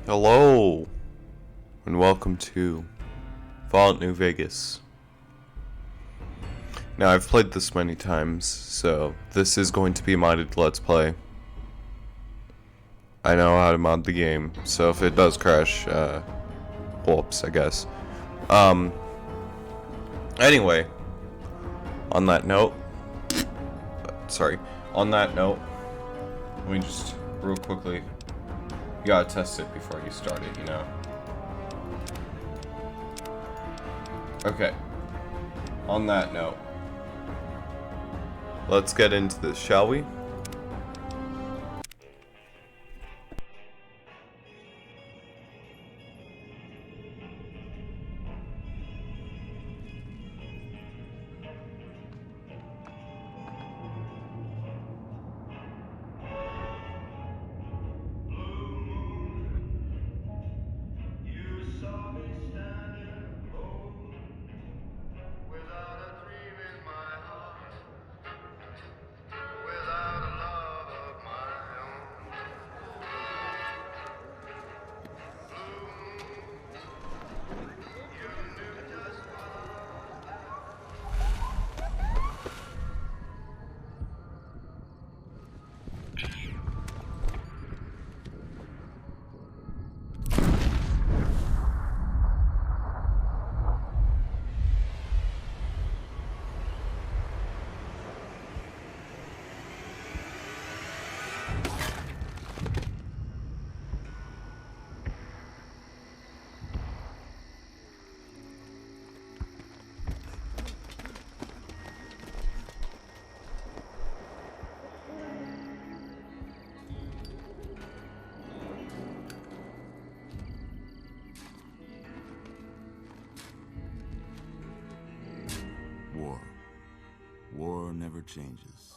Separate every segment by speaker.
Speaker 1: Hello, and welcome to Fallout New Vegas. Now, I've played this many times, so this is going to be a modded Let's Play. I know how to mod the game, so if it does crash, whoops, I guess. Anyway, on that note, let me just, real quickly, you gotta test it before you start it, you know? Okay. On that note, let's get into this, shall we?
Speaker 2: War. War never changes.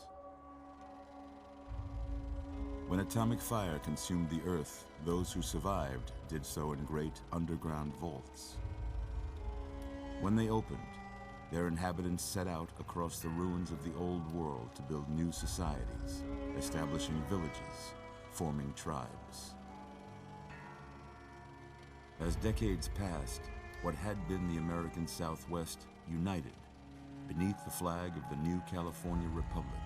Speaker 2: When atomic fire consumed the Earth, those who survived did so in great underground vaults. When they opened, their inhabitants set out across the ruins of the old world to build new societies, establishing villages, forming tribes. As decades passed, what had been the American Southwest united beneath the flag of the new California Republic,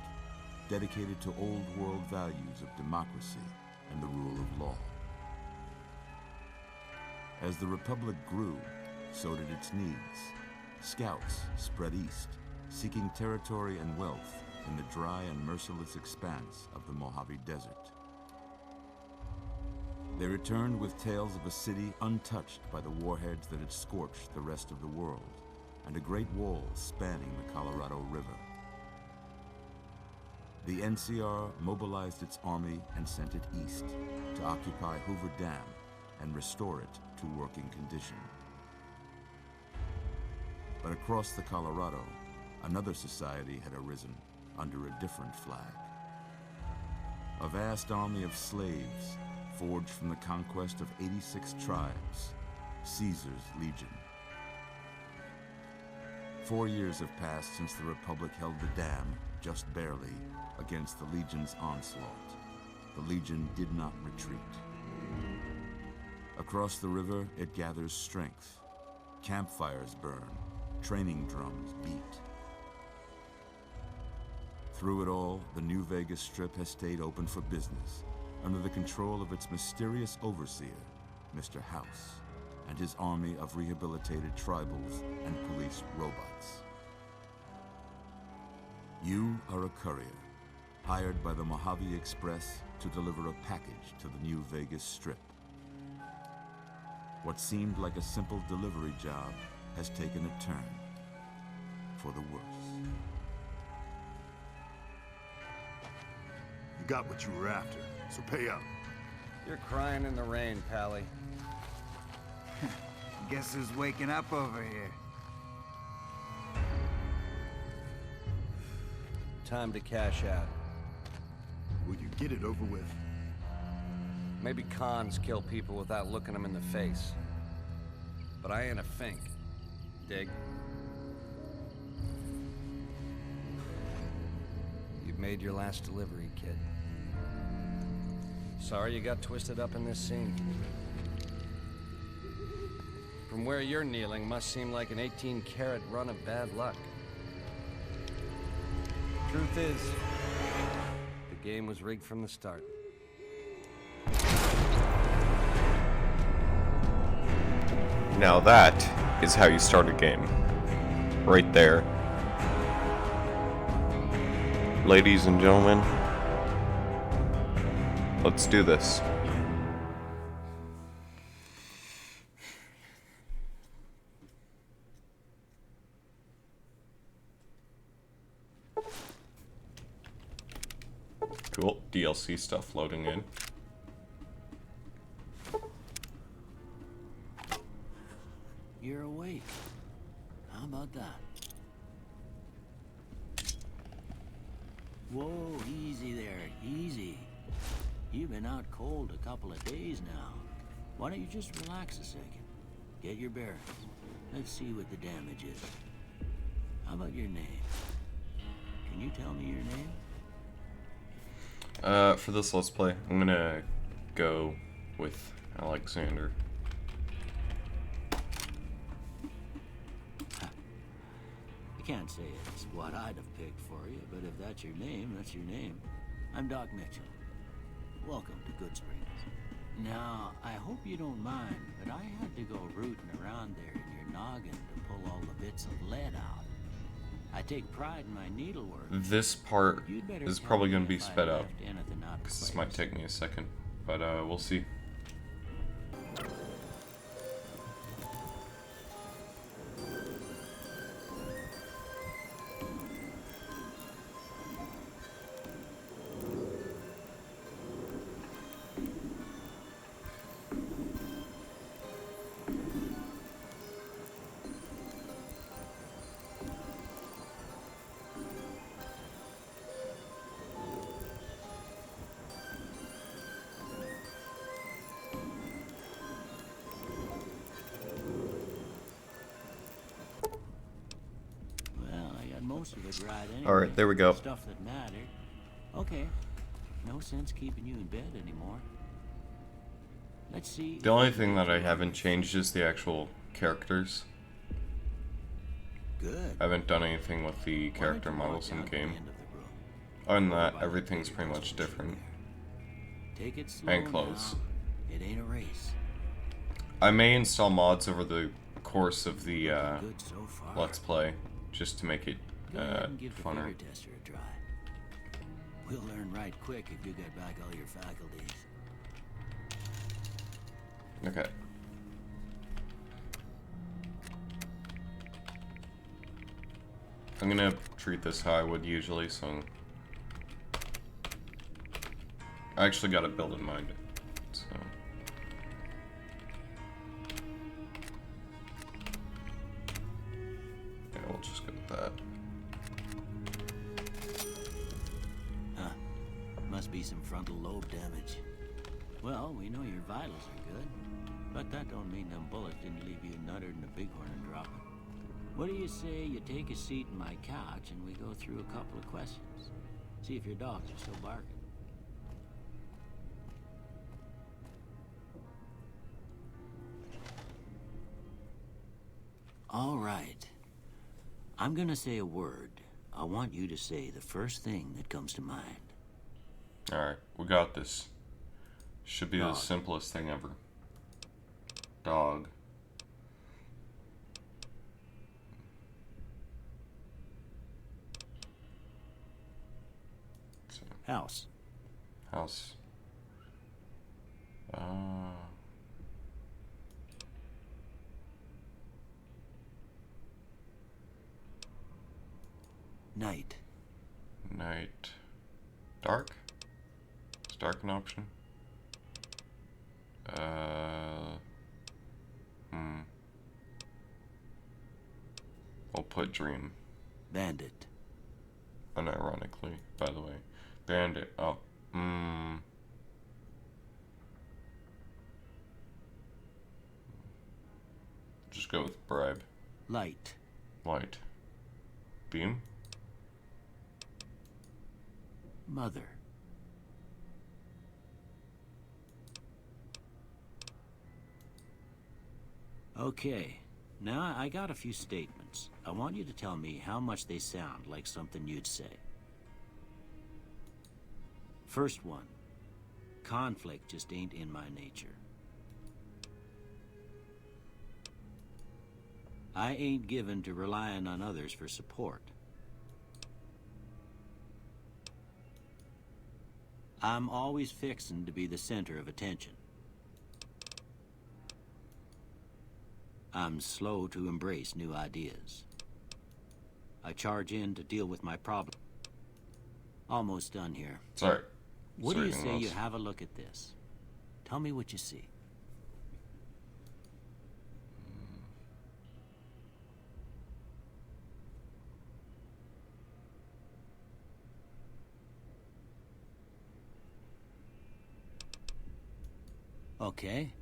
Speaker 2: dedicated to old world values of democracy and the rule of law. As the Republic grew, so did its needs. Scouts spread east, seeking territory and wealth in the dry and merciless expanse of the Mojave Desert. They returned with tales of a city untouched by the warheads that had scorched the rest of the world, and a great wall spanning the Colorado River. The NCR mobilized its army and sent it east to occupy Hoover Dam and restore it to working condition. But across the Colorado, another society had arisen under a different flag. A vast army of slaves forged from the conquest of 86 tribes, Caesar's Legion. 4 years have passed since the Republic held the dam, just barely, against the Legion's onslaught. The Legion did not retreat. Across the river, it gathers strength. Campfires burn, training drums beat. Through it all, the New Vegas Strip has stayed open for business, under the control of its mysterious overseer, Mr. House, and his army of rehabilitated tribals and police robots. You are a courier, hired by the Mojave Express to deliver a package to the New Vegas Strip. What seemed like a simple delivery job has taken a turn for the worse.
Speaker 3: You got what you were after, so pay up.
Speaker 4: You're crying in the rain, Pally.
Speaker 5: Guess who's waking up over here?
Speaker 4: Time to cash out.
Speaker 3: Will you get it over with?
Speaker 4: Maybe cons kill people without looking them in the face. But I ain't a fink. Dig? You've made your last delivery, kid. Sorry you got twisted up in this scene. From where you're kneeling must seem like an 18-carat run of bad luck. Truth is, the game was rigged from the start.
Speaker 1: Now that is how you start a game. Right there. Ladies and gentlemen, let's do this. Cool. DLC stuff loading in.
Speaker 6: You're awake. How about that? Whoa, easy there, easy. You've been out cold a couple of days now. Why don't you just relax a second? Get your bearings. Let's see what the damage is. How about your name? Can you tell me your name?
Speaker 1: For this Let's Play, I'm gonna go with Alexander.
Speaker 6: I can't say it's what I'd have picked for you, but if that's your name, that's your name. I'm Doc Mitchell. Welcome to Goodsprings. Now, I hope you don't mind, but I had to go rooting around there in your noggin to pull all the bits of lead out. I take pride in my needlework.
Speaker 1: This part
Speaker 6: You'd better
Speaker 1: is
Speaker 6: tell
Speaker 1: probably
Speaker 6: me
Speaker 1: going to be
Speaker 6: if I
Speaker 1: sped up,
Speaker 6: left anything out of
Speaker 1: because this
Speaker 6: place.
Speaker 1: might take me a second, but we'll see.
Speaker 6: Well, I got most of it right anyway.
Speaker 1: All right, there we go.
Speaker 6: Stuff that mattered. Okay. No sense keeping you in bed anymore. Let's see.
Speaker 1: The only thing that I haven't changed is the actual characters.
Speaker 6: Good.
Speaker 1: I haven't done anything with the character models in game. Other than that, everything's pretty much different.
Speaker 6: Take it slow
Speaker 1: And clothes.
Speaker 6: now. It ain't a race.
Speaker 1: I may install mods over the course of the
Speaker 6: Good so far.
Speaker 1: Let's Play, just to make it
Speaker 6: Go ahead and give the
Speaker 1: funner.
Speaker 6: figure tester a try. We'll learn right quick if you get back all your faculties.
Speaker 1: Okay. I'm gonna treat this how I would usually, so I actually got a build in mind. So yeah, we'll just go with that.
Speaker 6: Huh. Must be some frontal lobe damage. Well, we know your vitals are good, but that don't mean them bullets didn't leave you nuttered in a bighorn and dropping. What do you say you take a seat in my couch and we go through a couple of questions? See if your dogs are still barking. All right. I'm gonna say a word. I want you to say the first thing that comes to mind.
Speaker 1: Alright, we got this. Should be the
Speaker 6: Dog.
Speaker 1: simplest thing ever. Dog. So,
Speaker 6: House.
Speaker 1: house.
Speaker 6: Night.
Speaker 1: Night. Dark? Is dark an option? We'll put dream.
Speaker 6: Bandit.
Speaker 1: Unironically, by the way. Bandit. Oh. Just go with bribe.
Speaker 6: Light.
Speaker 1: Light. Beam?
Speaker 6: Mother. Okay. Now, I got a few statements. I want you to tell me how much they sound like something you'd say. First one. Conflict just ain't in my nature. I ain't given to relying on others for support. I'm always fixin' to be the center of attention. I'm slow to embrace new ideas. I charge in to deal with my problem. Almost done here.
Speaker 1: Sorry.
Speaker 6: What do you
Speaker 1: Anything
Speaker 6: say you
Speaker 1: else?
Speaker 6: have a look at this? Tell me what you see. Okay.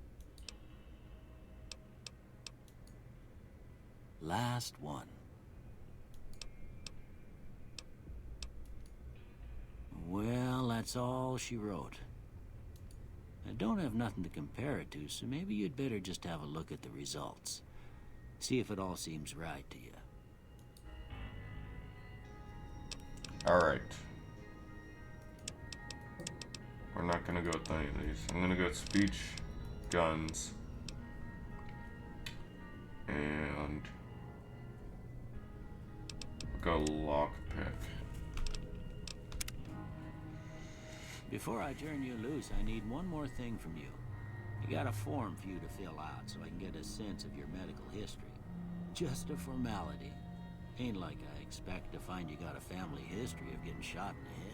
Speaker 6: Last one. Well, that's all she wrote. I don't have nothing to compare it to, so maybe you'd better just have a look at the results. See if it all seems right to you.
Speaker 1: Alright. We're not gonna go with any of these. I'm gonna go with speech, guns, and we'll go lockpick.
Speaker 6: Before I turn you loose, I need one more thing from you. You got a form for you to fill out so I can get a sense of your medical history. Just a formality. Ain't like I expect to find you got a family history of getting shot in the head.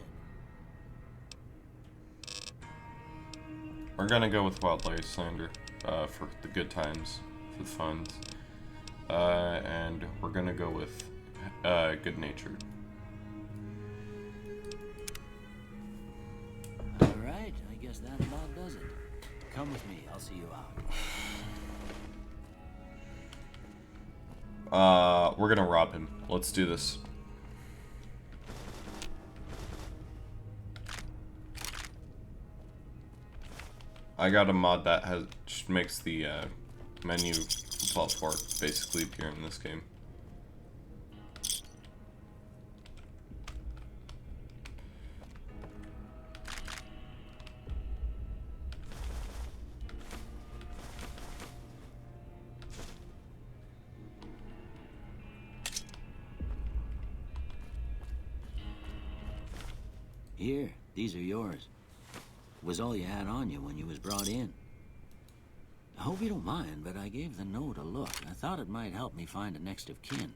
Speaker 1: We're gonna go with Wildlife Slander for the good times, for the funds. And we're gonna go with Good Natured.
Speaker 6: Alright, I guess that about does it. Come with me, I'll see you out.
Speaker 1: We're gonna rob him. Let's do this. I got a mod that just makes the menu fall apart, basically appear in this game.
Speaker 6: Here, these are yours. Was all you had on you when you was brought in. I hope you don't mind, but I gave the note a look. I thought it might help me find a next of kin.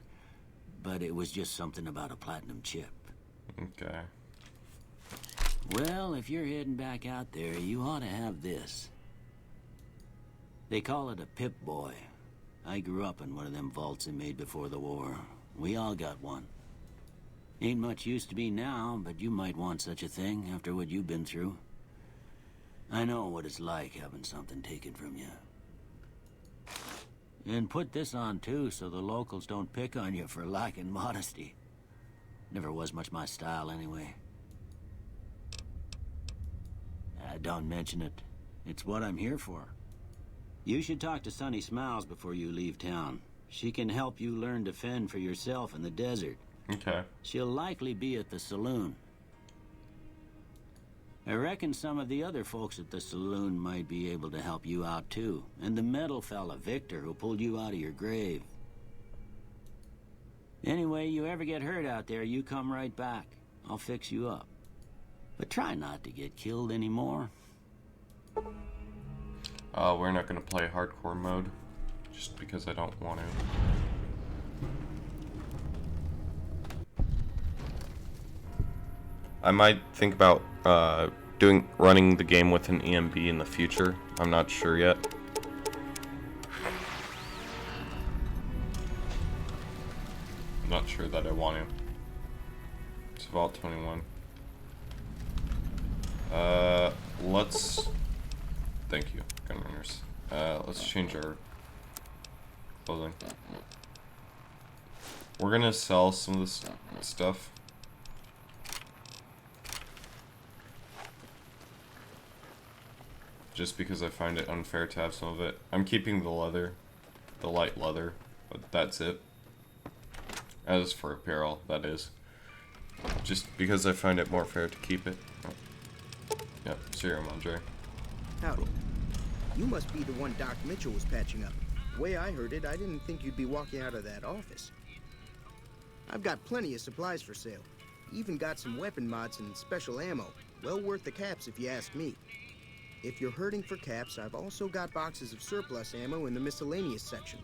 Speaker 6: But it was just something about a platinum chip.
Speaker 1: Okay.
Speaker 6: Well, if you're heading back out there, you ought to have this. They call it a Pip-Boy. I grew up in one of them vaults they made before the war. We all got one. Ain't much use to me now, but you might want such a thing after what you've been through. I know what it's like having something taken from you. And put this on too, so the locals don't pick on you for lacking modesty. Never was much my style anyway. Don't mention it. It's what I'm here for. You should talk to Sunny Smiles before you leave town. She can help you learn to fend for yourself in the desert.
Speaker 1: Okay.
Speaker 6: She'll likely be at the saloon. I reckon some of the other folks at the saloon might be able to help you out too. And the metal fella, Victor, who pulled you out of your grave. Anyway, you ever get hurt out there, you come right back. I'll fix you up. But try not to get killed anymore.
Speaker 1: We're not gonna play hardcore mode, just because I don't want to. I might think about running the game with an EMB in the future. I'm not sure yet. I'm not sure that I want to. It's Vault 21. Let's... Thank you, Gunrunners. Let's change our clothing. We're gonna sell some of this stuff. Just because I find it unfair to have some of it. I'm keeping the leather. the light leather, but that's it. As for apparel, that is. Just because I find it more fair to keep it. Oh. Yep, Sierra Madre.
Speaker 7: Howdy. You must be the one Doc Mitchell was patching up. The way I heard it, I didn't think you'd be walking out of that office. I've got plenty of supplies for sale. Even got some weapon mods and special ammo. Well worth the caps if you ask me. If you're hurting for caps, I've also got boxes of surplus ammo in the miscellaneous section.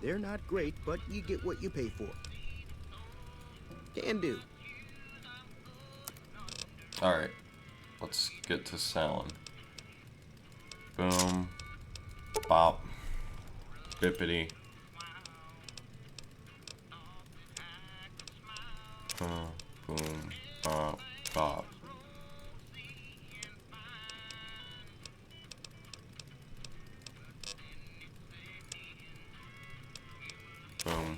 Speaker 7: They're not great, but you get what you pay for. Can do.
Speaker 1: Alright, let's get to selling. Boom. Bop. Bippity. Boom. Bop. Bop. Boom.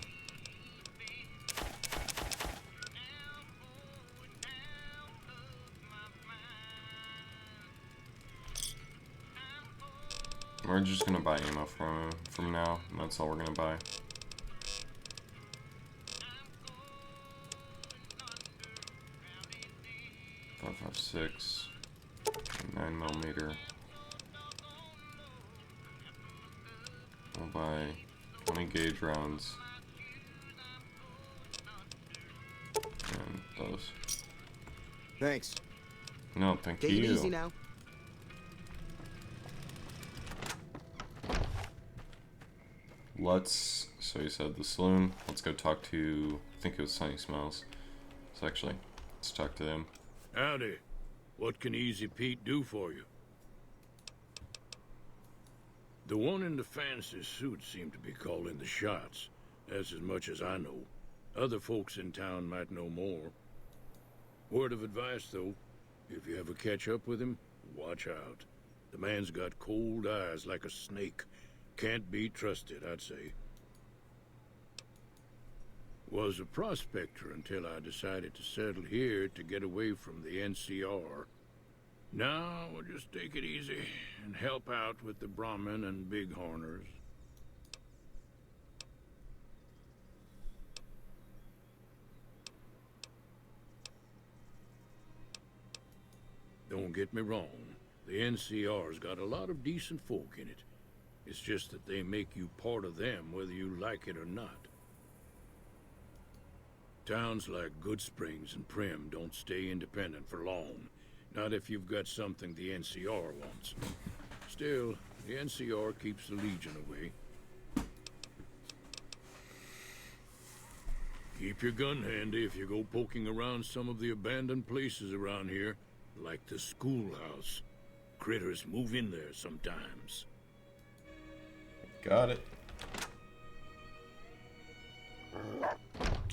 Speaker 1: We're just gonna buy ammo from now, and that's all we're gonna buy. .556, 9mm. We'll buy 20 gauge rounds. And those.
Speaker 7: Thanks.
Speaker 1: No, thank
Speaker 7: Take
Speaker 1: you.
Speaker 7: it easy now.
Speaker 1: So you said the saloon. Let's go talk to, I think it was Sunny Smiles. So actually, let's talk to them.
Speaker 8: Howdy. What can Easy Pete do for you? The one in the fancy suit seemed to be calling the shots. That's as much as I know. Other folks in town might know more. Word of advice, though. If you ever catch up with him, watch out. The man's got cold eyes like a snake. Can't be trusted, I'd say. Was a prospector until I decided to settle here to get away from the NCR. Now, we'll just take it easy and help out with the Brahmin and Bighorners. Don't get me wrong. The NCR's got a lot of decent folk in it. It's just that they make you part of them whether you like it or not. Towns like Goodsprings and Primm don't stay independent for long. Not if you've got something the NCR wants. Still, the NCR keeps the Legion away. Keep your gun handy if you go poking around some of the abandoned places around here, like the schoolhouse. Critters move in there sometimes.
Speaker 1: Got it.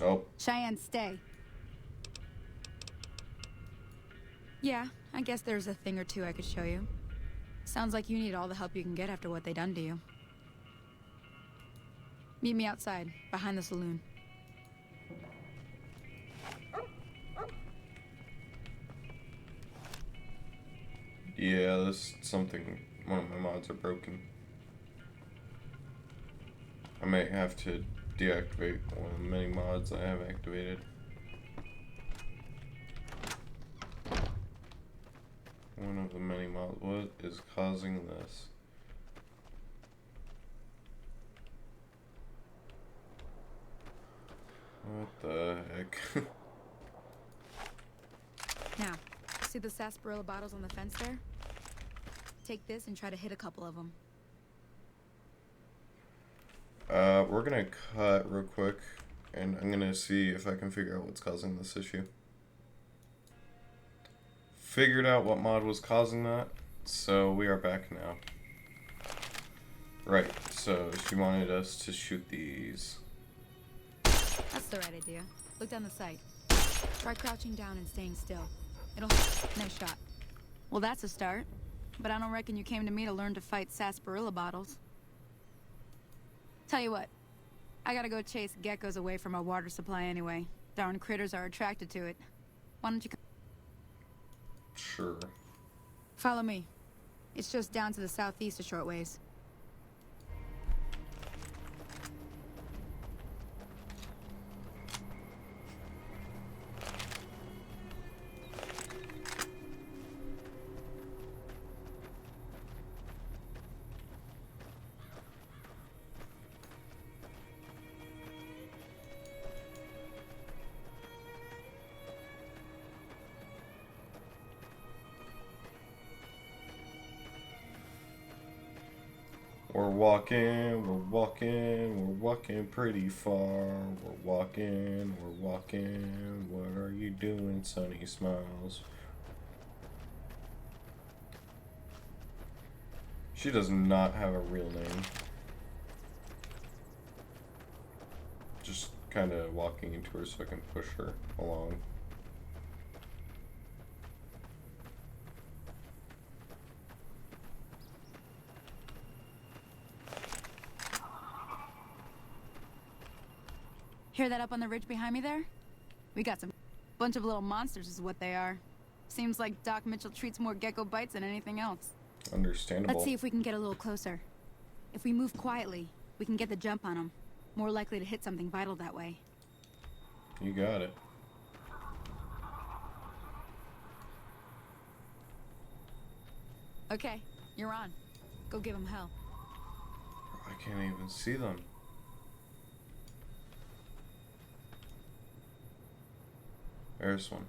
Speaker 1: Oh.
Speaker 9: Cheyenne, stay. Yeah, I guess there's a thing or two I could show you. Sounds like you need all the help you can get after what they done to you. Meet me outside, behind the saloon.
Speaker 1: Yeah, this is something, one of my mods are broken. I may have to deactivate one of the many mods I have activated. One of the many mods. What is causing this? What the heck?
Speaker 9: Now, see the sarsaparilla bottles on the fence there? Take this and try to hit a couple of them.
Speaker 1: We're gonna cut real quick, and I'm gonna see if I can figure out what's causing this issue. Figured out what mod was causing that, so we are back now. Right, so she wanted us to shoot these.
Speaker 9: That's the right idea. Look down the sight. Try crouching down and staying still. It'll nice shot. Well, that's a start. But I don't reckon you came to me to learn to fight sarsaparilla bottles. Tell you what, I gotta go chase geckos away from our water supply anyway. Darn critters are attracted to it. Why don't you come?
Speaker 1: Sure.
Speaker 9: Follow me. It's just down to the southeast a short ways.
Speaker 1: We're walking pretty far. We're walking. What are you doing, Sunny Smiles? She does not have a real name. Just kind of walking into her so I can push her along.
Speaker 9: Hear that up on the ridge behind me there? We got some bunch of little monsters is what they are. Seems like Doc Mitchell treats more gecko bites than anything else.
Speaker 1: Understandable.
Speaker 9: Let's see if we can get a little closer. If we move quietly, we can get the jump on them. More likely to hit something vital that way.
Speaker 1: You got it.
Speaker 9: Okay, you're on. Go give them hell.
Speaker 1: I can't even see them. There's one.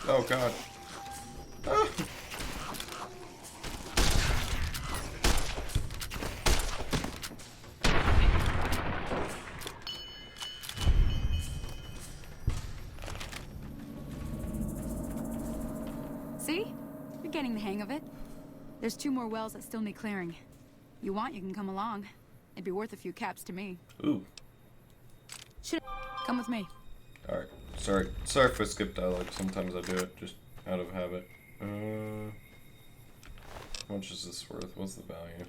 Speaker 1: Oh god. Ah.
Speaker 9: See? You're getting the hang of it. There's 2 more wells that still need clearing. You want, you can come along. It'd be worth a few caps to me.
Speaker 1: Ooh.
Speaker 9: Come with me.
Speaker 1: Alright. Sorry if I skip dialogue. Sometimes I do it just out of habit. How much is this worth? What's the value?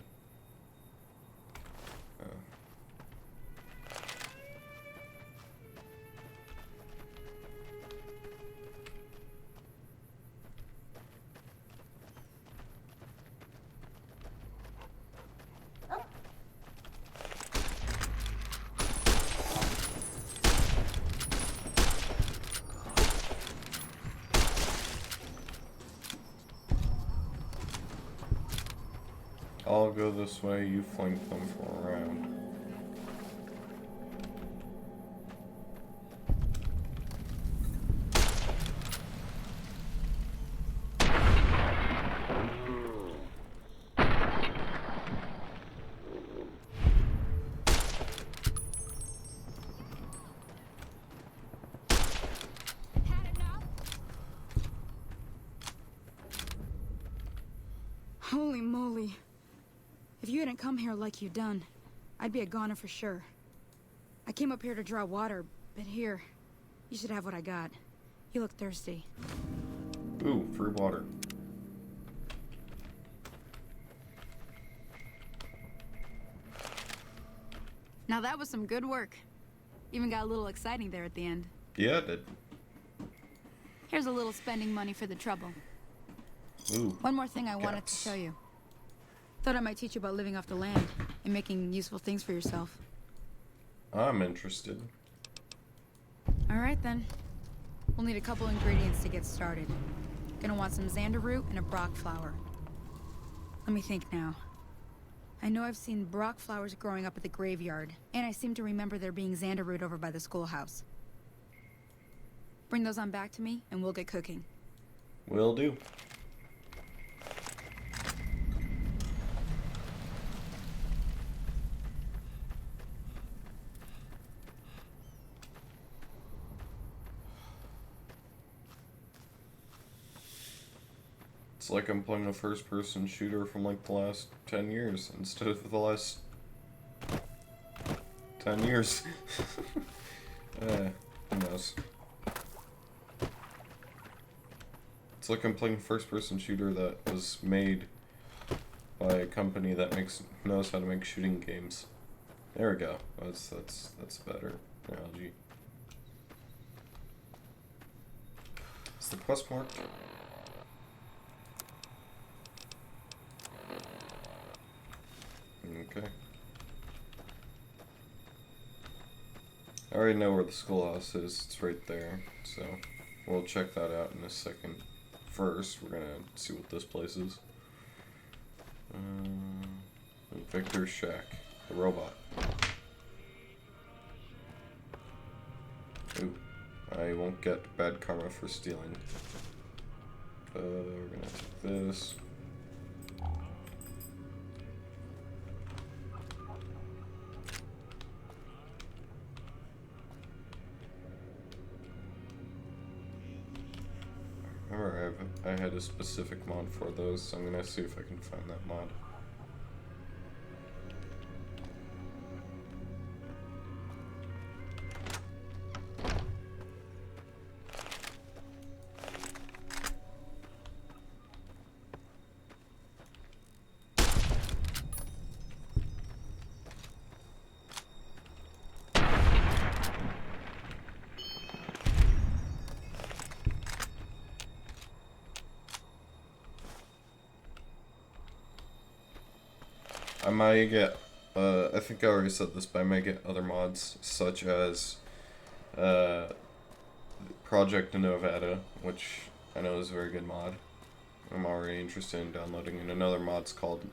Speaker 1: I'll go this way, you flank them for a round.
Speaker 9: Holy moly. If you hadn't come here like you done, I'd be a goner for sure. I came up here to draw water, but here, you should have what I got. You look thirsty.
Speaker 1: Ooh, free water.
Speaker 9: Now that was some good work. Even got a little exciting there at the end.
Speaker 1: Yeah, it did.
Speaker 9: Here's a little spending money for the trouble.
Speaker 1: Ooh.
Speaker 9: One more thing I wanted to show you. Thought I might teach you about living off the land and making useful things for yourself.
Speaker 1: I'm interested.
Speaker 9: All right then. We'll need a couple ingredients to get started. Gonna want some xander root and a brock flower. Let me think now. I know I've seen brock flowers growing up at the graveyard, and I seem to remember there being xander root over by the schoolhouse. Bring those on back to me, and we'll get cooking.
Speaker 1: Will do. It's like I'm playing a first-person shooter from like the last 10 years instead of the last 10 years. Who knows? It's like I'm playing a first-person shooter that was made by a company that knows how to make shooting games. There we go. That's a better analogy. Is the quest marked? Okay. I already know where the schoolhouse is. It's right there. So we'll check that out in a second. First, we're gonna see what this place is. Victor's Shack. The robot. you won't get bad karma for stealing. We're gonna take this. Remember, I had a specific mod for those, so I'm gonna see if I can find that mod. I might get, I think I already said this, but I might get other mods, such as, Project Nevada, which I know is a very good mod. I'm already interested in downloading, and another mod's called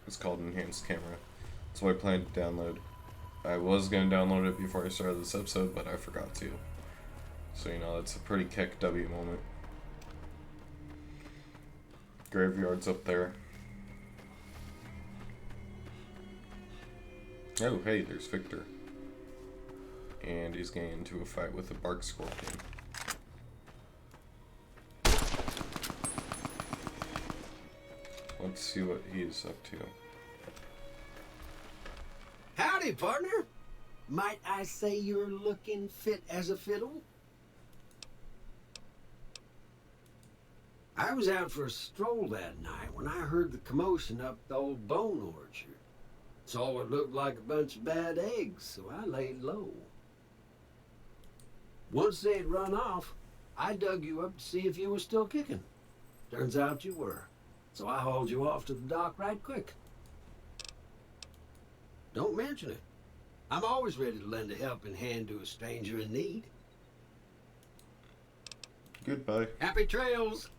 Speaker 1: Enhanced Camera. That's what I plan to download. I was going to download it before I started this episode, but I forgot to. So, you know, that's a pretty KEKW moment. Graveyard's up there. Oh, hey, there's Victor. And he's getting into a fight with a bark scorpion. Let's see what he's up to.
Speaker 10: Howdy, partner. Might I say you're looking fit as a fiddle? I was out for a stroll that night when I heard the commotion up the old bone orchard. Saw what looked like a bunch of bad eggs, so I laid low. Once they'd run off, I dug you up to see if you were still kicking. Turns out you were, so I hauled you off to the dock right quick. Don't mention it. I'm always ready to lend a helping hand to a stranger in need.
Speaker 1: Goodbye.
Speaker 10: Happy trails!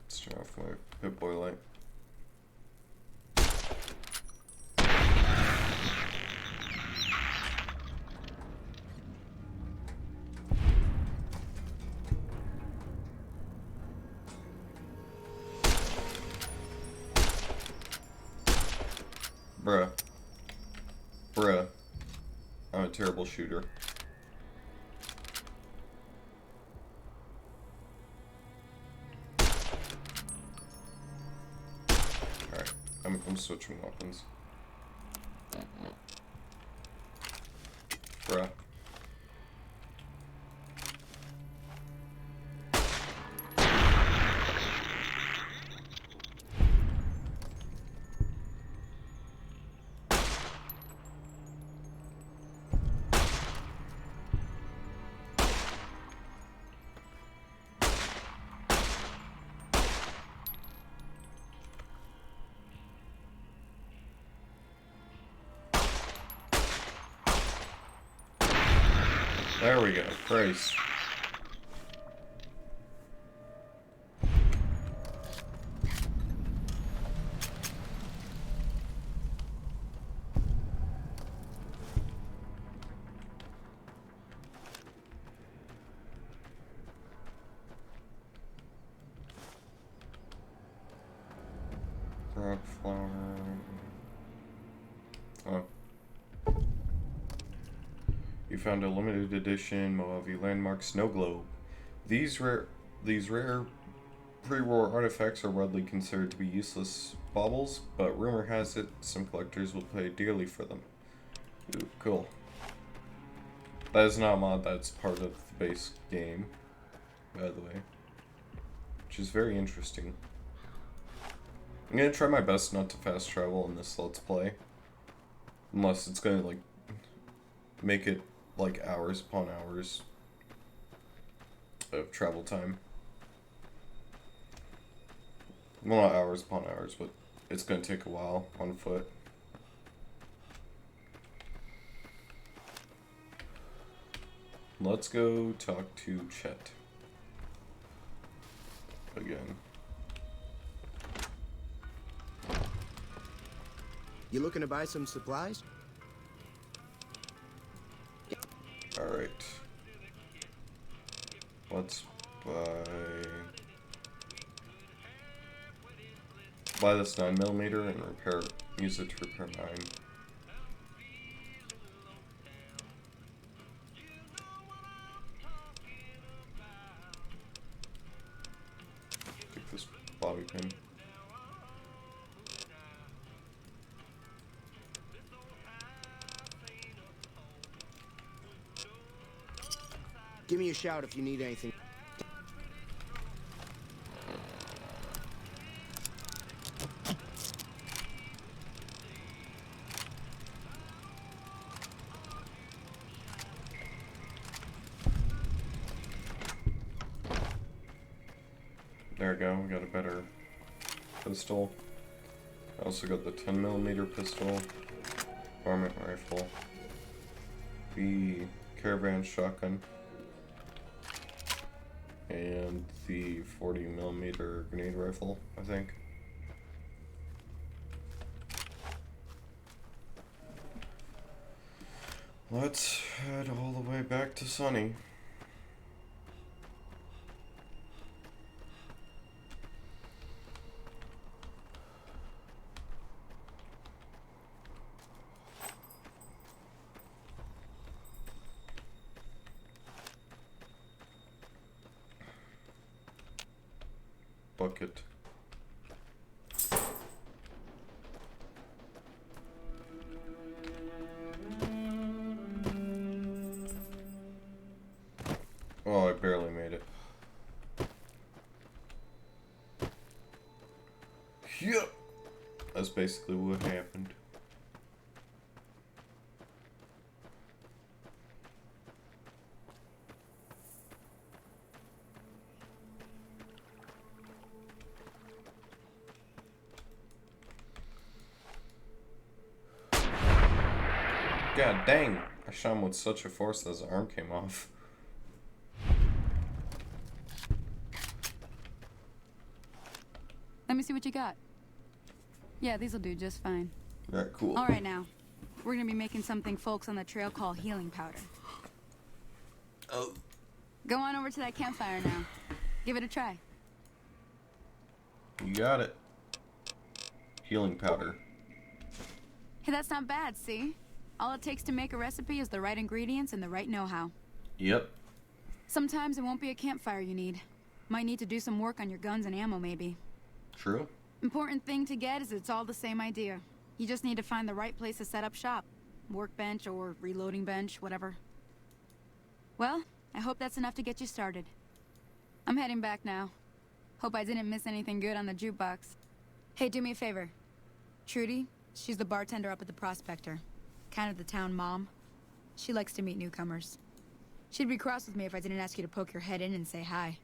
Speaker 1: Let's turn off my Pip-Boy light. Bruh. Bruh. I'm a terrible shooter. Alright, I'm switching weapons. Bruh. There we go. Praise. Rock flower. Oh. You found a limited edition Mojave landmark snow globe. These rare pre-war artifacts are widely considered to be useless baubles, but rumor has it some collectors will pay dearly for them. Ooh, cool. That is not a mod that's part of the base game, by the way, which is very interesting. I'm gonna try my best not to fast travel in this Let's Play, unless it's gonna like make it like hours upon hours of travel time. Well, not hours upon hours, but it's gonna take a while on foot. Let's go talk to Chet again.
Speaker 7: You looking to buy some supplies?
Speaker 1: Alright. Let's buy this 9mm and use it to repair mine. Take this bobby pin.
Speaker 7: Give me a shout if you need anything.
Speaker 1: There we go, we got a better pistol. I also got the 10mm pistol, varmint rifle, the caravan shotgun, and the 40mm grenade rifle, I think. Let's head all the way back to Sunny. Bucket. Oh, I barely made it. Yep. That's basically what happened. God dang, I shot him with such a force that his arm came off.
Speaker 9: Let me see what you got. Yeah, these'll do just fine.
Speaker 1: Alright, cool.
Speaker 9: All right, now. We're gonna be making something folks on the trail call healing powder.
Speaker 1: Oh.
Speaker 9: Go on over to that campfire now. Give it a try.
Speaker 1: You got it. Healing powder.
Speaker 9: Hey, that's not bad, see? All it takes to make a recipe is the right ingredients and the right know-how.
Speaker 1: Yep.
Speaker 9: Sometimes it won't be a campfire you need. Might need to do some work on your guns and ammo, maybe.
Speaker 1: True.
Speaker 9: Important thing to get is it's all the same idea. You just need to find the right place to set up shop. Workbench or reloading bench, whatever. Well, I hope that's enough to get you started. I'm heading back now. Hope I didn't miss anything good on the jukebox. Hey, do me a favor. Trudy, she's the bartender up at the Prospector. Kind of the town mom. She likes to meet newcomers. She'd be cross with me if I didn't ask you to poke your head in and say hi.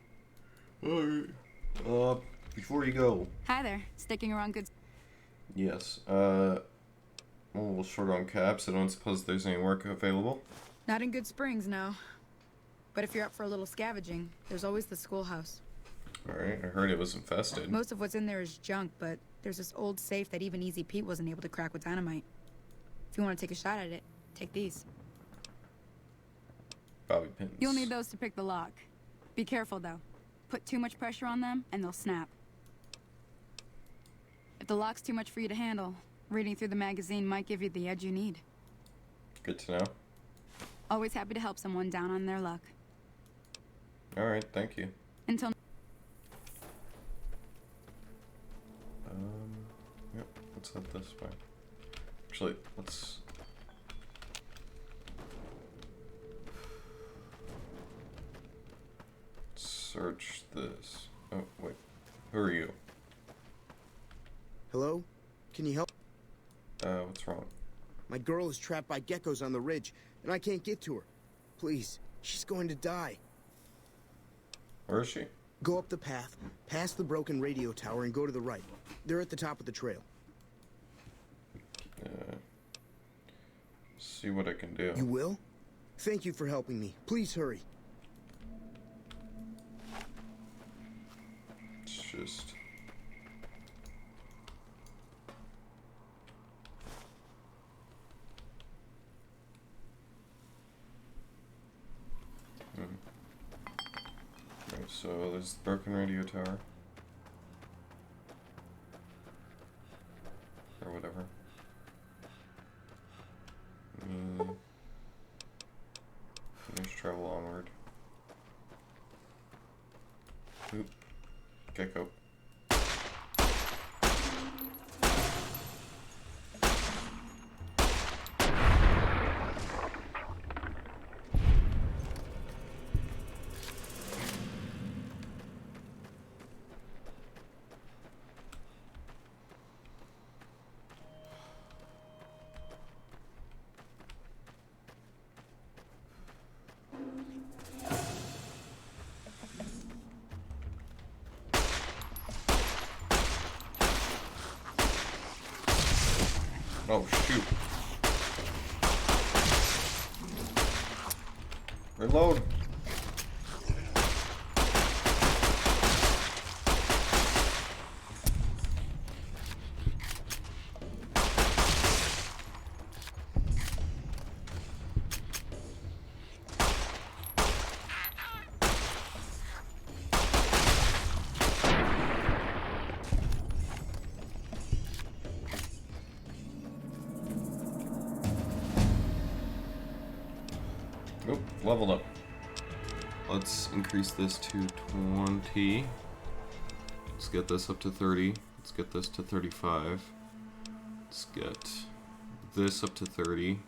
Speaker 1: Alright. Before you go.
Speaker 9: Hi there. Sticking around good...
Speaker 1: Yes. I'm a little short on caps. I don't suppose there's any work available.
Speaker 9: Not in Good Springs, no. But if you're up for a little scavenging, there's always the schoolhouse.
Speaker 1: Alright, I heard it was infested.
Speaker 9: Most of what's in there is junk, but there's this old safe that even Easy Pete wasn't able to crack with dynamite. If you want to take a shot at it, take these.
Speaker 1: Bobby pins.
Speaker 9: You'll need those to pick the lock. Be careful, though. Put too much pressure on them, and they'll snap. If the lock's too much for you to handle, reading through the magazine might give you the edge you need.
Speaker 1: Good to know.
Speaker 9: Always happy to help someone down on their luck.
Speaker 1: Alright, thank you.
Speaker 9: Until...
Speaker 1: Yep, let's head this way. Actually, let's... search this. Oh, wait. Who are you?
Speaker 7: Hello? Can you help?
Speaker 1: What's wrong?
Speaker 7: My girl is trapped by geckos on the ridge, and I can't get to her. Please, she's going to die.
Speaker 1: Where is she?
Speaker 7: Go up the path, past the broken radio tower, and go to the right. They're at the top of the trail.
Speaker 1: See what I can do.
Speaker 7: You will? Thank you for helping me. Please hurry.
Speaker 1: It's just... So there's the broken radio tower. Or whatever. Finish travel onward. Oop. Gecko. Oh, shoot. Reload. Nope, leveled up. Let's increase this to 20. Let's get this up to 30. Let's get this to 35. Let's get this up to 30.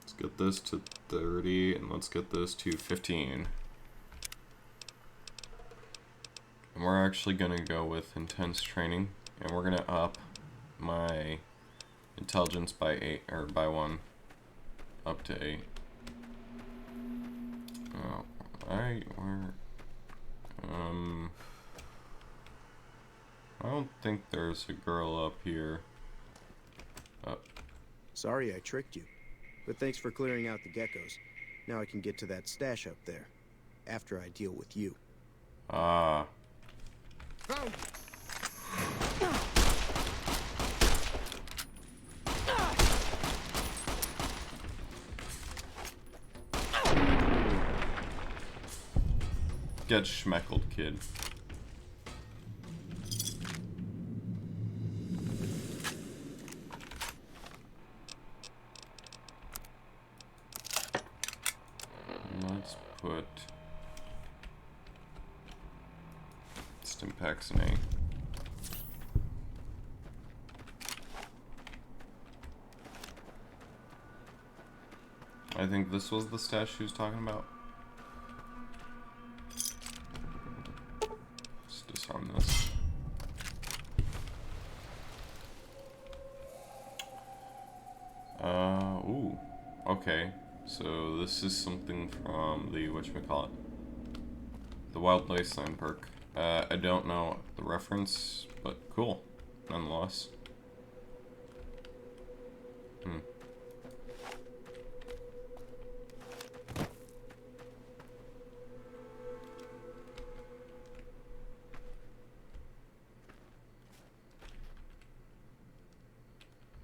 Speaker 1: Let's get this to 30, and let's get this to 15. And we're actually gonna go with intense training, and we're gonna up my intelligence by 8, or by 1, up to 8. Oh, I don't think there's a girl up here.
Speaker 7: Sorry I tricked you, but thanks for clearing out the geckos. Now I can get to that stash up there, after I deal with you.
Speaker 1: Ah.
Speaker 7: Found
Speaker 1: Get schmeckled, kid. Let's put Stimpaks in A. I think this was the stash she was talking about. Let's disarm this. Ooh. Okay. So this is something from the whatchamacallit. The Wild Wasteland perk. I don't know the reference, but cool, nonetheless.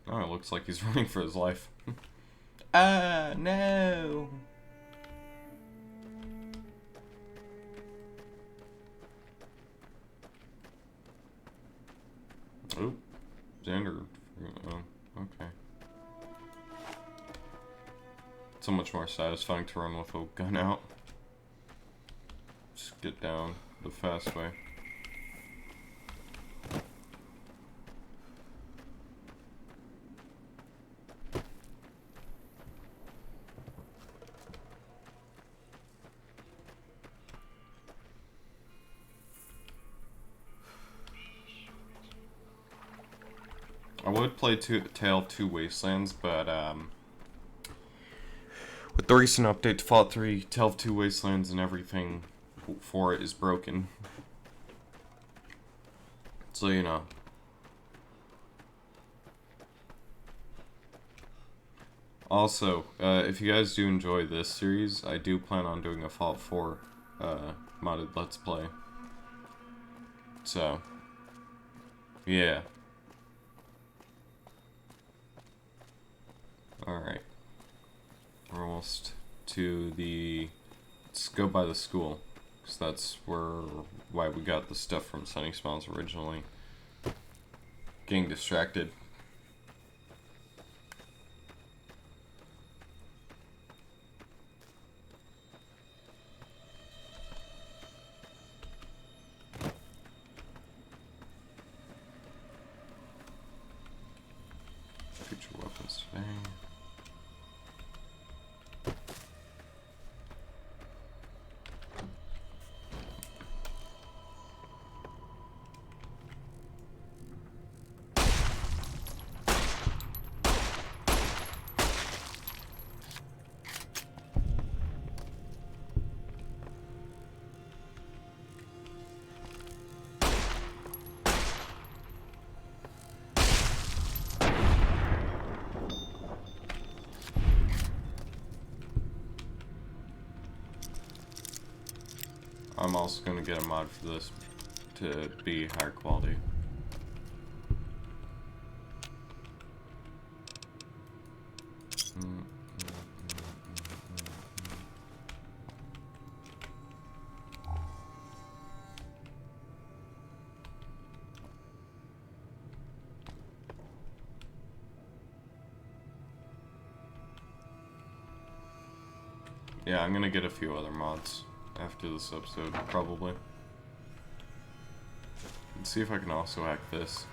Speaker 1: Oh, it looks like he's running for his life. Ah, no! Oh, Xander. Oh, okay. So much more satisfying to run with a gun out. Just get down the fast way. I would play Tale of Two Wastelands, but with the recent update to Fallout 3, Tale of Two Wastelands and everything for it is broken. So, you know. Also, if you guys do enjoy this series, I do plan on doing a Fallout 4 modded Let's Play. So, yeah. Alright. We're almost to the... Let's go by the school. Because that's why we got the stuff from Sunny Smiles originally. Getting distracted. Future weapons today. I'm also going to get a mod for this to be higher quality. Yeah, I'm going to get a few other mods after this episode, probably. Let's see if I can also hack this.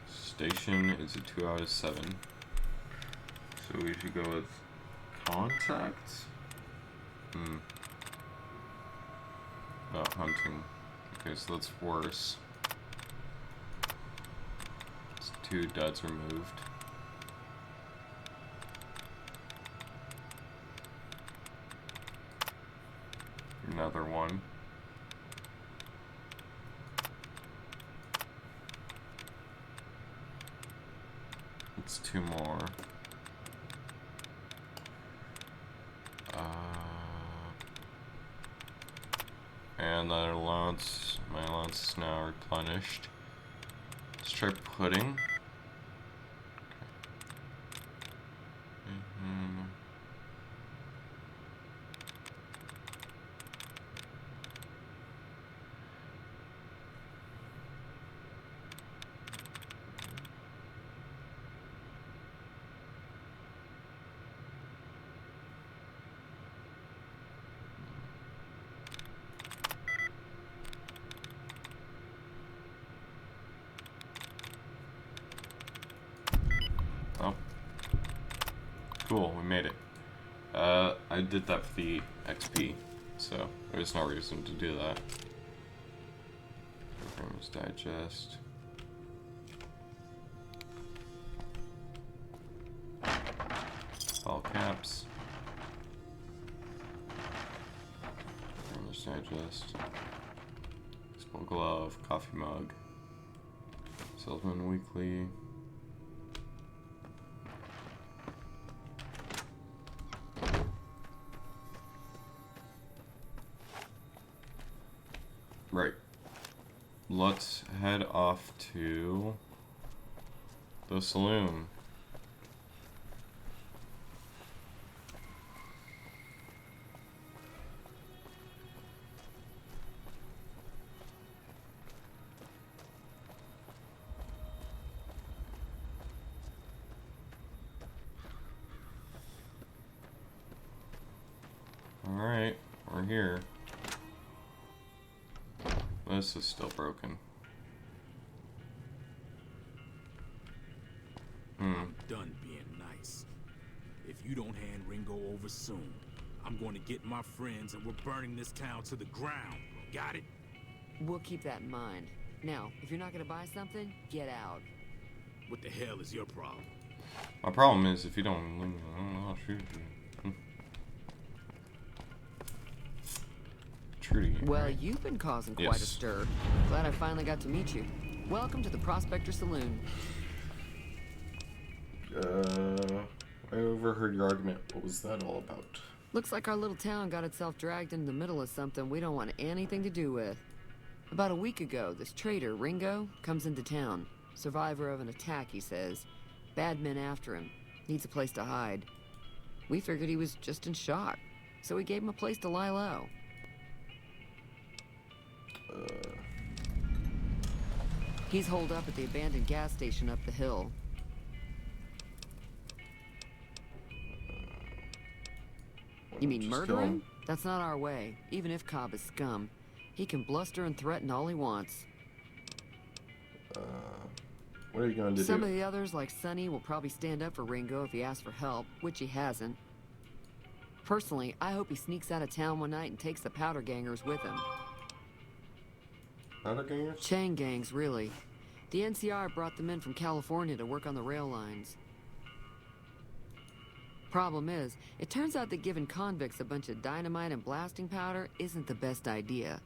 Speaker 1: Station is a 2 out of 7. So we should go with contacts? No, hunting. Okay, so that's worse. It's 2 duds removed. Another one. It's 2 more. And that allowance, my allowance is now replenished. Let's try pudding. Oh. Cool, we made it. I did that for the XP, so there's no reason to do that. Performance digest. All caps. Performance digest. Baseball glove, coffee mug. Salesman weekly. Right. Let's head off to the saloon. Alright, we're here. This is still broken.
Speaker 11: I'm done being nice. If you don't hand Ringo over soon, I'm going to get my friends and we're burning this town to the ground. Got it?
Speaker 12: We'll keep that in mind. Now, if you're not going to buy something, get out.
Speaker 11: What the hell is your problem?
Speaker 1: My problem is if you don't, I'll shoot you. Trudy.
Speaker 12: Well, you've been causing quite a stir. Glad I finally got to meet you. Welcome to the Prospector Saloon.
Speaker 1: I overheard your argument. What was that all about?
Speaker 12: Looks like our little town got itself dragged into the middle of something we don't want anything to do with. About a week ago, this traitor, Ringo, comes into town. Survivor of an attack, he says. Bad men after him. Needs a place to hide. We figured he was just in shock. so he gave him a place to lie low. He's holed up at the abandoned gas station up the hill. You mean
Speaker 1: Just
Speaker 12: murder
Speaker 1: kill him?
Speaker 12: him? That's not our way. Even if Cobb is scum, he can bluster and threaten all he wants.
Speaker 1: What are you going to
Speaker 12: Some
Speaker 1: do?
Speaker 12: of the others, like Sonny, will probably stand up for Ringo if he asks for help, which he hasn't. Personally, I hope he sneaks out of town one night and takes the powder gangers with him.
Speaker 1: Powder gangers?
Speaker 12: Chain gangs, really. The NCR brought them in from California to work on the rail lines. Problem is, it turns out that giving convicts a bunch of dynamite and blasting powder isn't the best idea.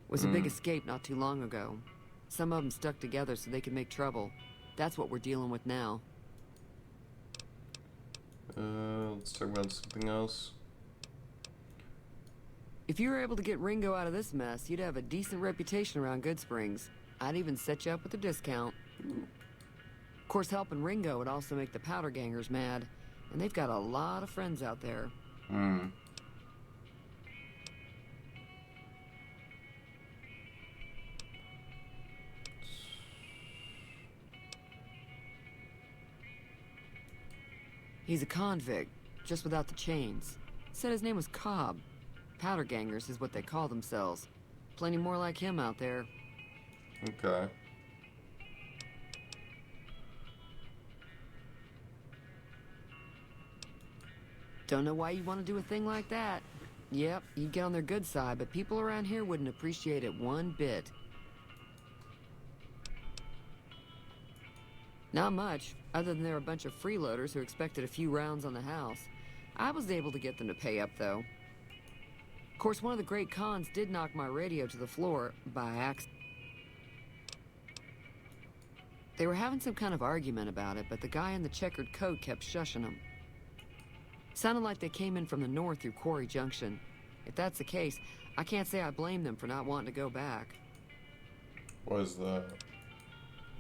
Speaker 12: It was a big escape not too long ago. Some of them stuck together so they could make trouble. That's what we're dealing with now.
Speaker 1: Let's talk about something else.
Speaker 12: If you were able to get Ringo out of this mess, you'd have a decent reputation around Goodsprings. I'd even set you up with a discount. Of course, helping Ringo would also make the powder gangers mad, and they've got a lot of friends out there. He's a convict, just without the chains. Said his name was Cobb. Powder gangers is what they call themselves. Plenty more like him out there.
Speaker 1: Okay.
Speaker 12: Don't know why you want to do a thing like that. Yep, you'd get on their good side, but people around here wouldn't appreciate it one bit. Not much, other than they're a bunch of freeloaders who expected a few rounds on the house. I was able to get them to pay up, though. Of course, one of the great cons did knock my radio to the floor by accident. They were having some kind of argument about it, but the guy in the checkered coat kept shushing them. Sounded like they came in from the north through Quarry Junction. If that's the case, I can't say I blame them for not wanting to go back.
Speaker 1: What is that?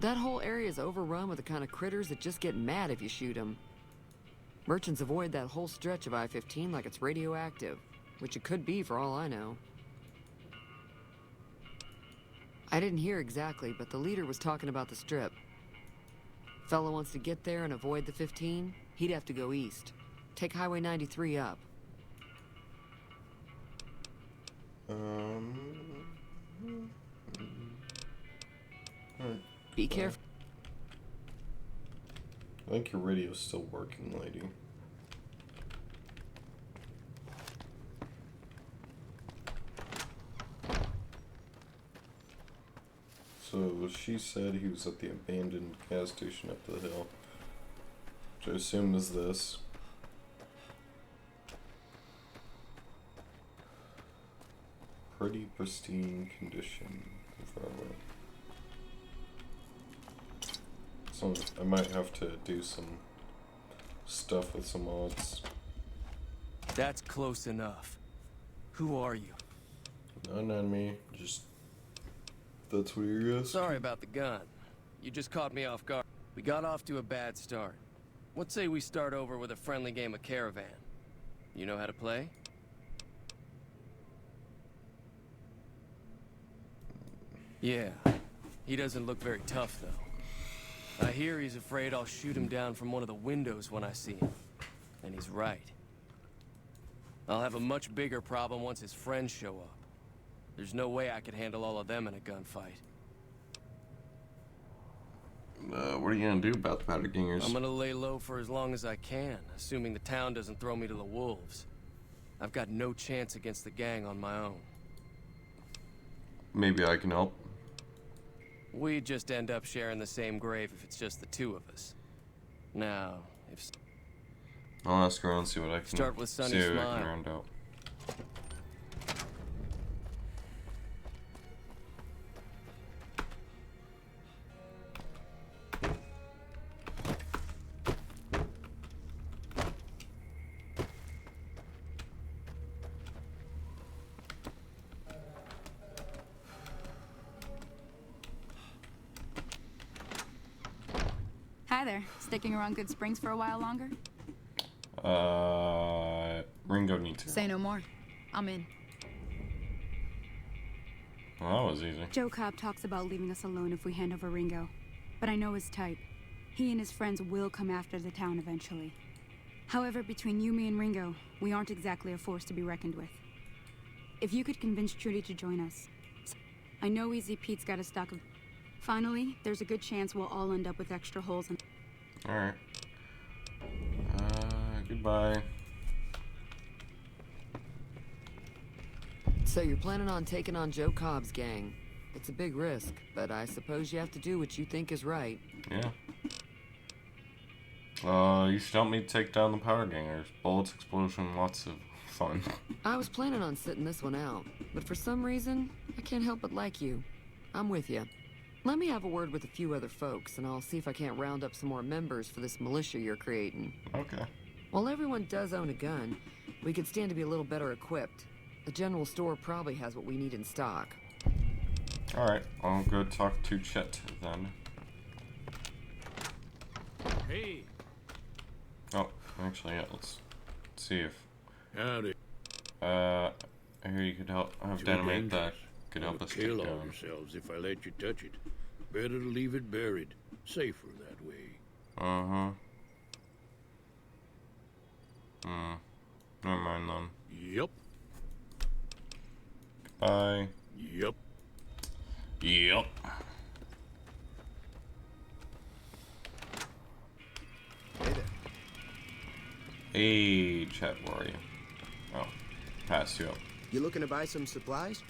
Speaker 12: That whole area is overrun with the kind of critters that just get mad if you shoot them. Merchants avoid that whole stretch of I-15 like it's radioactive, which it could be for all I know. I didn't hear exactly, but the leader was talking about the strip. Fella wants to get there and avoid the 15, he'd have to go east. Take Highway 93 up. Be careful.
Speaker 1: I think your radio's still working, lady. So she said he was at the abandoned gas station up the hill, which I assume is this. Pretty pristine condition. So I might have to do some stuff with some mods.
Speaker 13: That's close enough. Who are you?
Speaker 1: Not an enemy, just... That's what you're asking?
Speaker 13: Sorry about the gun. You just caught me off guard. We got off to a bad start. What say we start over with a friendly game of Caravan? You know how to play? Yeah. He doesn't look very tough, though. I hear he's afraid I'll shoot him down from one of the windows when I see him. And he's right. I'll have a much bigger problem once his friends show up. There's no way I could handle all of them in a gunfight.
Speaker 1: What are you gonna do about the powder gangers?
Speaker 13: I'm gonna lay low for as long as I can, assuming the town doesn't throw me to the wolves. I've got no chance against the gang on my own.
Speaker 1: Maybe I can help.
Speaker 13: We just end up sharing the same grave if it's just the two of us. Now, if...
Speaker 1: I'll ask around, see what I can
Speaker 13: Start with Sonny
Speaker 1: see what I
Speaker 13: Smile.
Speaker 1: can round out.
Speaker 9: Hi there. Sticking around Good Springs for a while longer?
Speaker 1: Ringo needs
Speaker 9: Say no more. I'm in.
Speaker 1: Well, that was easy.
Speaker 14: Joe Cobb talks about leaving us alone if we hand over Ringo. But I know his type. He and his friends will come after the town eventually. However, between you, me, and Ringo, we aren't exactly a force to be reckoned with. If you could convince Trudy to join us. I know Easy Pete's got a stock of... Finally, there's a good chance we'll all end up with extra holes in...
Speaker 1: Alright. Goodbye.
Speaker 12: So you're planning on taking on Joe Cobb's gang. It's a big risk, but I suppose you have to do what you think is right.
Speaker 1: Yeah. You should help me take down the powder gangers. Bullets, explosion, lots of fun.
Speaker 12: I was planning on sitting this one out, but for some reason, I can't help but like you. I'm with you. Let me have a word with a few other folks, and I'll see if I can't round up some more members for this militia you're creating.
Speaker 1: Okay.
Speaker 12: While everyone does own a gun, we could stand to be a little better equipped. The general store probably has what we need in stock.
Speaker 1: Alright, I'll go talk to Chet then.
Speaker 11: Hey!
Speaker 1: Oh, actually, yeah, let's see if...
Speaker 8: Howdy.
Speaker 1: I hear you could help have
Speaker 8: Too
Speaker 1: dynamite that
Speaker 8: dangerous.
Speaker 1: could help us take
Speaker 8: Kill all
Speaker 1: down.
Speaker 8: yourselves if I let you touch it. Better to leave it buried. Safer that way.
Speaker 1: Uh-huh. Never mind then.
Speaker 8: Yup.
Speaker 1: Bye.
Speaker 8: Yup.
Speaker 1: Yep.
Speaker 7: Hey there.
Speaker 1: Hey, Chet, where are you? Oh, passed you up.
Speaker 7: You looking to buy some supplies?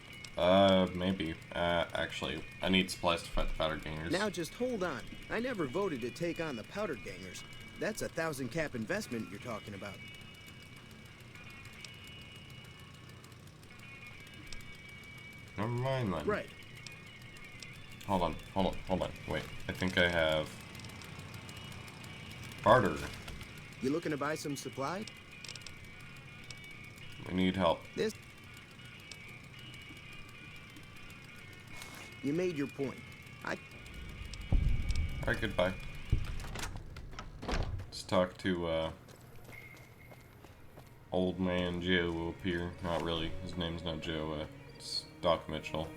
Speaker 1: Maybe. Actually, I need supplies to fight the powder gangers.
Speaker 7: Now just hold on. I never voted to take on the powder gangers. That's a 1,000 cap investment you're talking about.
Speaker 1: Never mind then.
Speaker 7: Right.
Speaker 1: Hold on. Wait, I think I have... barter.
Speaker 7: You looking to buy some supplies?
Speaker 1: We need help.
Speaker 7: This... You made your point.
Speaker 1: Alright, goodbye. Let's talk to, old man Joe up here. Not really. His name's not Joe, it's Doc Mitchell.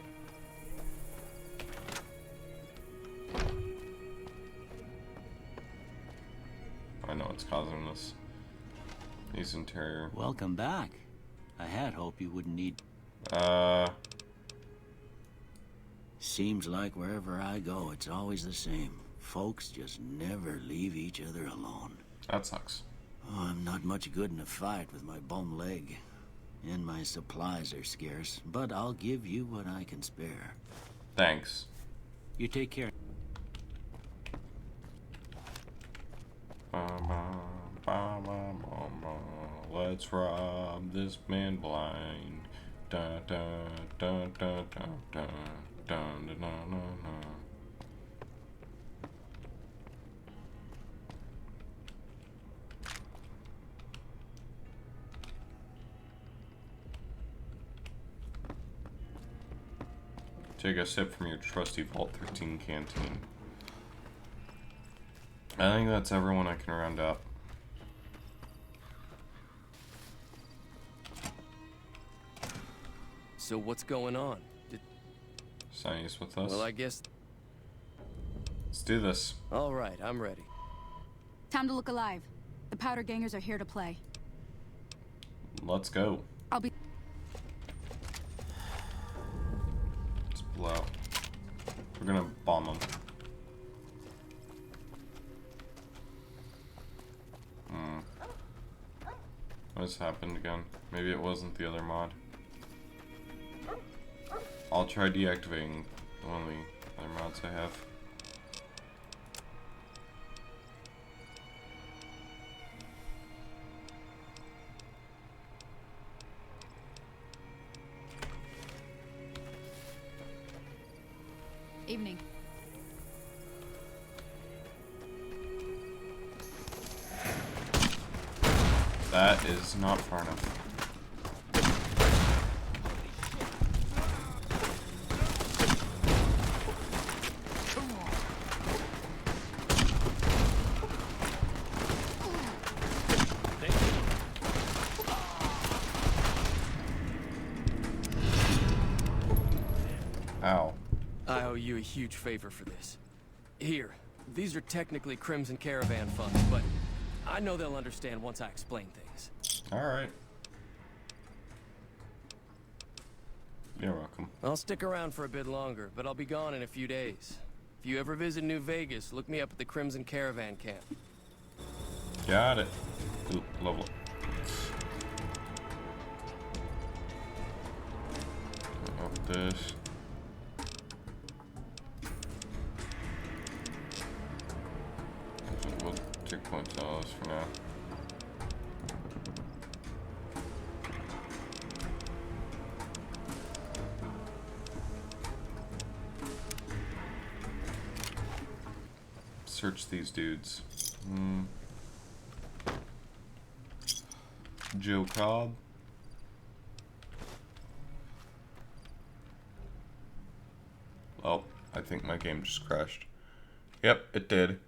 Speaker 1: I know what's causing this. He's interior.
Speaker 6: Welcome back. I had hoped you wouldn't need... Seems like wherever I go, it's always the same. Folks just never leave each other alone.
Speaker 1: That sucks.
Speaker 6: Oh, I'm not much good in a fight with my bum leg. And my supplies are scarce, but I'll give you what I can spare.
Speaker 1: Thanks.
Speaker 6: You take care.
Speaker 1: Let's rob this man blind. Dun dun dun dun dun dun dun dun dun dun. Take a sip from your trusty Vault 13 canteen. I think that's everyone I can round up.
Speaker 13: So what's going on?
Speaker 1: Sonny's with us.
Speaker 13: Well, I guess...
Speaker 1: Let's do this.
Speaker 13: All right, I'm ready.
Speaker 14: Time to look alive. The powder gangers are here to play.
Speaker 1: Let's go.
Speaker 14: I'll be...
Speaker 1: Let's blow out. We're gonna bomb them. What's happened again? Maybe it wasn't the other mod. I'll try deactivating one of the other mods I have.
Speaker 9: Evening.
Speaker 1: That is not far enough. How?
Speaker 13: I owe you a huge favor for this. Here, these are technically Crimson Caravan funds, but I know they'll understand once I explain things.
Speaker 1: Alright. You're welcome.
Speaker 13: I'll stick around for a bit longer, but I'll be gone in a few days. If you ever visit New Vegas, look me up at the Crimson Caravan camp.
Speaker 1: Got it. Ooh, level. Off this. We'll take points on this for now. Search these dudes. Joe Cobb. Oh, I think my game just crashed. Yep, it did.